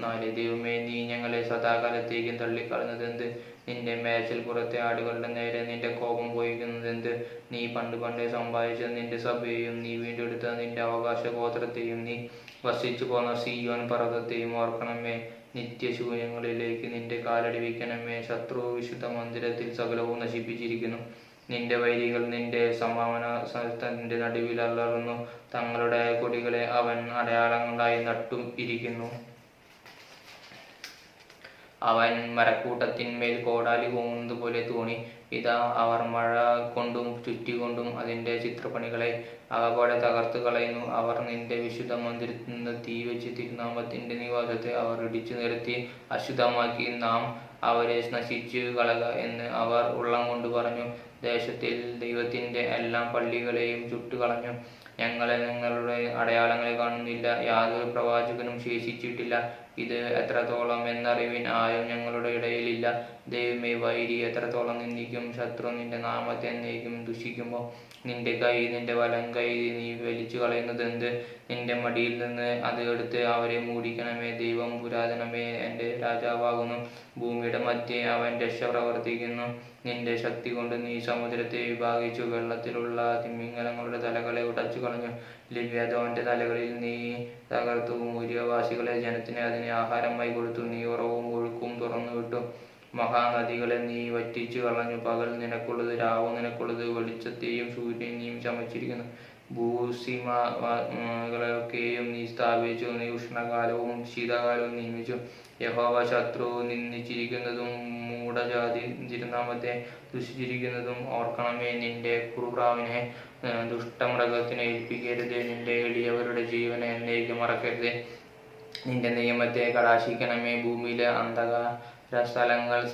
24. ദൈവമേ, നീ ഞങ്ങളെ സദാകാലത്തേക്കും തള്ളിക്കളഞ്ഞതെന്ത്? നിന്റെ മേച്ചൽപ്പുറത്തെ ആടുകളുടെ നേരെ നിന്റെ കോപം പോയിക്കുന്നതെന്ത്? നീ പണ്ടേ സമ്പാദിച്ച നിന്റെ സഭയെയും നീ വീണ്ടെടുത്ത നിന്റെ അവകാശഗോത്രത്തെയും നീ വസിച്ചു പോന്ന സീയോൻ പർവ്വതത്തെയും ഓർക്കണമേ. നിത്യശൂന്യങ്ങളിലേക്ക് നിന്റെ കാലടി വയ്ക്കണമേ. ശത്രു വിശുദ്ധ മന്ദിരത്തിൽ സകലവും നശിപ്പിച്ചിരിക്കുന്നു. നിന്റെ വൈരികൾ നിന്റെ സമാധാനത്തിന്റെ നടുവിൽ അലറുന്നു. തങ്ങളുടെ കൊടികളെ അവൻ അടയാളങ്ങളായി നട്ടു ഇരിക്കുന്നു. അവൻ മരക്കൂട്ടത്തിന്മേൽ കോടാലി പൊങ്ങുന്നത് പോലെ തോന്നി. ഇതാ, അവർ മഴ കൊണ്ടും ചുറ്റിക്കൊണ്ടും അതിന്റെ ചിത്രപ്പണികളെ അകപ്പാടെ തകർത്തു കളയുന്നു. അവർ നിന്റെ വിശുദ്ധ മന്ദിരത്തിൽ നിന്ന് തീ വെച്ച് തിരുനാമത്തിന്റെ നിവാസത്തെ അവർ ഇടിച്ചു നിരത്തി അശുദ്ധമാക്കി. നാം അവരെ നശിച്ചു കളക എന്ന് അവർ ഉള്ളം കൊണ്ട് പറഞ്ഞു. ദേശത്തിൽ ദൈവത്തിന്റെ എല്ലാ പള്ളികളെയും ചുട്ടുകളഞ്ഞു. നിങ്ങളുടെ അടയാളങ്ങളെ കാണുന്നില്ല. യാതൊരു പ്രവാചകനും ശേഷിച്ചിട്ടില്ല. ഇത് എത്രത്തോളം എന്നറിവിൻ ആരും ഞങ്ങളുടെ ഇടയിലില്ല. ദൈവമേ, വൈരി എത്രത്തോളം നിന്ദിക്കും? ശത്രു നിന്റെ നാമത്തെ എന്നേക്കും ദുഷിക്കുമോ? നിന്റെ വലം കൈ നീ വലിച്ചു കളയുന്നതെന്ത്? നിന്റെ മടിയിൽ നിന്ന് അത് എടുത്ത് അവരെ മൂടിക്കണമേ. ദൈവം പുരാതനമേ എൻ്റെ രാജാവാകുന്നു. ഭൂമിയുടെ മധ്യേ അവൻ രക്ഷ പ്രവർത്തിക്കുന്നു. നിന്റെ ശക്തി കൊണ്ട് നീ സമുദ്രത്തെ വിഭാഗിച്ചു. വെള്ളത്തിലുള്ള തിമിംഗലങ്ങളുടെ തലകളെ ഉടച്ചു കളഞ്ഞു. ലിവ്യാതോന്റെ തലകളിൽ നീ തകർത്തു. മൂര്യവാസികളെ ജനത്തിന് അതിനെ ആഹാരമായി കൊടുത്തു. നീ ഉറവും ഒഴുക്കും തുറന്നു വിട്ടു. മഹാനദികളെ നീ വറ്റിച്ചു കളഞ്ഞു. പകൽ നിനക്കുള്ളത്, രാവ് നിനക്കുള്ളത്. വെളിച്ചത്തെയും സൂര്യനെയും ചമച്ചിരിക്കുന്നു. ഭൂസീമകളൊക്കെയും നീ സ്ഥാപിച്ചു. നീ ഉഷ്ണകാലവും ശീതകാലവും നിയമിച്ചു. യഹോവ ശത്രു നിന്ദിച്ചിരിക്കുന്നതും മൂഢജാതി തിരുനാമത്തെ ദുഷിച്ചിരിക്കുന്നതും ഓർക്കണമേ. നിന്റെ കുറുപ്രാവിനെ ദുഷ്ടമൃഗത്തിനെ ഏൽപ്പിക്കരുത്. നിന്റെ എളിയവരുടെ ജീവനെ എന്നേക്കും മറക്കരുത്. നിന്റെ നിയമത്തെ കടാക്ഷിക്കണമേ. ഭൂമിയിലെ അന്ധകാരസ്ഥലങ്ങൾ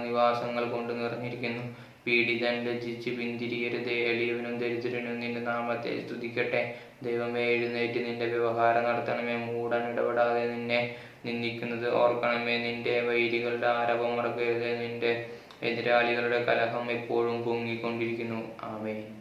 നിവാസങ്ങൾ കൊണ്ട് നിറഞ്ഞിരിക്കുന്നു. പീഡിതൻ ലജ്ജിച്ച് പിന്തിരിയരുത്. എളിയവനും ദരിദ്രനും നിന്റെ നാമത്തെ സ്തുതിക്കട്ടെ. ദൈവമേ, എഴുന്നേറ്റ് നിന്റെ വ്യവഹാരം നടത്തണമേ. മൂഢൻ ഇടപെടാതെ നിന്നെ നിന്ദിക്കുന്നത് ഓർക്കണമേ. നിന്റെ വൈരികളുടെ ആരവം മറക്കരുത്. നിന്റെ എതിരാളികളുടെ കലഹം എപ്പോഴും പൊങ്ങിക്കൊണ്ടിരിക്കുന്നു. ആമേൻ.